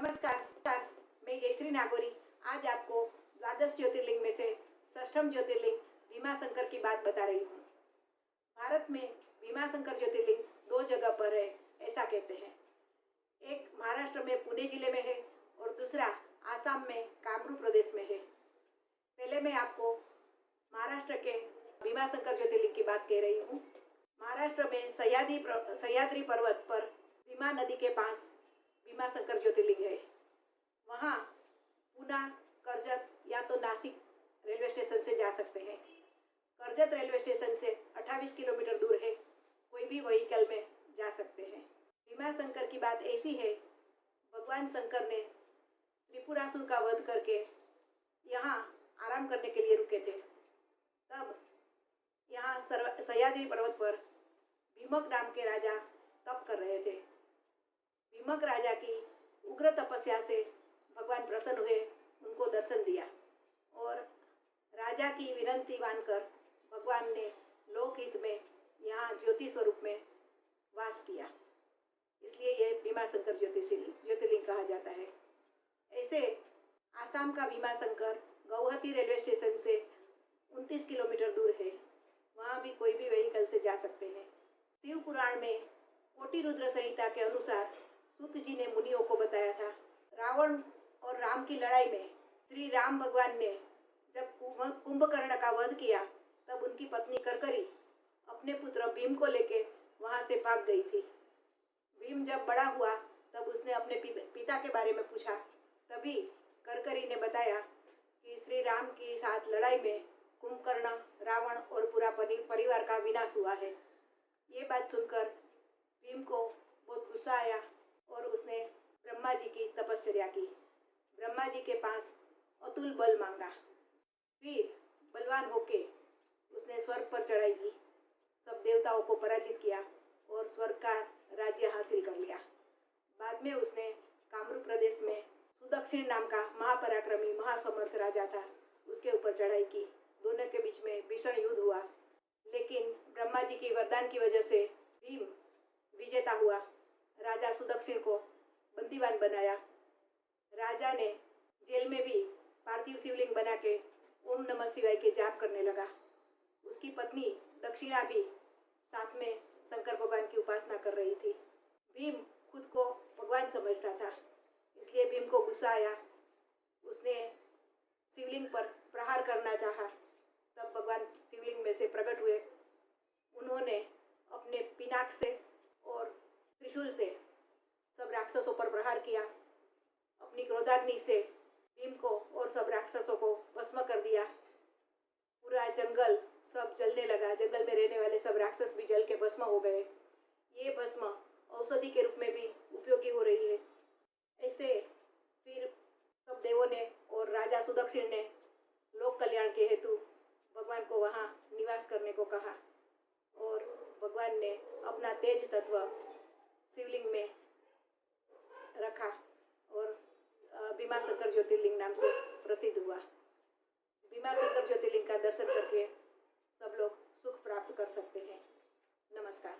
नमस्कार। मैं जयश्री नागौरी आज आपको द्वादश ज्योतिर्लिंग में से षष्ठम ज्योतिर्लिंग भीमाशंकर की बात बता रही हूँ। भारत में भीमाशंकर ज्योतिर्लिंग दो जगह पर है, ऐसा कहते हैं। एक महाराष्ट्र में पुणे जिले में है और दूसरा आसाम में कामरूप प्रदेश में है। पहले मैं आपको महाराष्ट्र के भीमाशंकर ज्योतिर्लिंग की बात कह रही हूँ। महाराष्ट्र में सह्याद्री पर्वत पर भीमा नदी के पास भीमाशंकर ज्योतिर्लिंग है। वहाँ पूना, कर्जत या तो नासिक रेलवे स्टेशन से जा सकते हैं। कर्जत रेलवे स्टेशन से 28 किलोमीटर दूर है, कोई भी व्हीकल में जा सकते हैं। भीमाशंकर की बात ऐसी है, भगवान शंकर ने त्रिपुरासुर का वध करके यहाँ आराम करने के लिए रुके थे। तब यहाँ सह्याद्री पर्वत पर भीमक नाम के राजा तप कर रहे थे। भीमक राजा की उग्र तपस्या से भगवान प्रसन्न हुए, उनको दर्शन दिया और राजा की विनती मानकर भगवान ने लोकहित में यहाँ ज्योति स्वरूप में वास किया। इसलिए ये भीमाशंकर ज्योतिर्लिंग कहा जाता है। ऐसे आसाम का भीमाशंकर गौहती रेलवे स्टेशन से 29 किलोमीटर दूर है। वहाँ भी कोई भी व्हीकल से जा सकते हैं। शिव पुराण में कोटि रुद्र संहिता के अनुसार सूत जी ने मुनियों को बताया था, रावण और राम की लड़ाई में श्री राम भगवान ने जब कुंभकर्ण का वध किया, तब उनकी पत्नी करकरी अपने पुत्र भीम को लेके वहाँ से भाग गई थी। भीम जब बड़ा हुआ तब उसने अपने पिता के बारे में पूछा। तभी करकरी ने बताया कि श्री राम के साथ लड़ाई में कुंभकर्ण, रावण और पूरा परिवार का विनाश हुआ है। ये बात सुनकर भीम को बहुत गुस्सा आया और उसने ब्रह्मा जी की तपश्चर्या की। ब्रह्मा जी के पास अतुल बल मांगा। फिर बलवान होके उसने स्वर्ग पर चढ़ाई की, सब देवताओं को पराजित किया और स्वर्ग का राज्य हासिल कर लिया। बाद में उसने कामरूप प्रदेश में सुदक्षिण नाम का महापराक्रमी महासमर्थ राजा था, उसके ऊपर चढ़ाई की। दोनों के बीच में भीषण युद्ध हुआ, लेकिन ब्रह्मा जी के वरदान की वजह से भीम विजेता हुआ। राजा सुदक्षिण को बंदीवान बनाया। राजा ने जेल में भी पार्थिव शिवलिंग बना के ओम नमः शिवाय के जाप करने लगा। उसकी पत्नी दक्षिणा भी साथ में शंकर भगवान की उपासना कर रही थी। भीम खुद को भगवान समझता था, इसलिए भीम को गुस्सा आया। उसने शिवलिंग पर प्रहार करना चाहा। तब भगवान शिवलिंग में से प्रकट हुए। उन्होंने अपने पिनाक से और त्रिशूल से सब राक्षसों पर प्रहार किया। अपनी क्रोधाग्नि से भीम को और सब राक्षसों को भस्म कर दिया। पूरा जंगल सब जलने लगा। जंगल में रहने वाले सब राक्षस भी जल के भस्म हो गए। ये भस्म औषधि के रूप में भी उपयोगी हो रही है। ऐसे फिर सब देवों ने और राजा सुदक्षिण ने लोक कल्याण के हेतु भगवान को वहाँ निवास करने को कहा और भगवान ने अपना तेज तत्व शिवलिंग में रखा और भीमाशंकर ज्योतिर्लिंग नाम से प्रसिद्ध हुआ। भीमाशंकर ज्योतिर्लिंग का दर्शन करके सब लोग सुख प्राप्त कर सकते हैं। नमस्कार।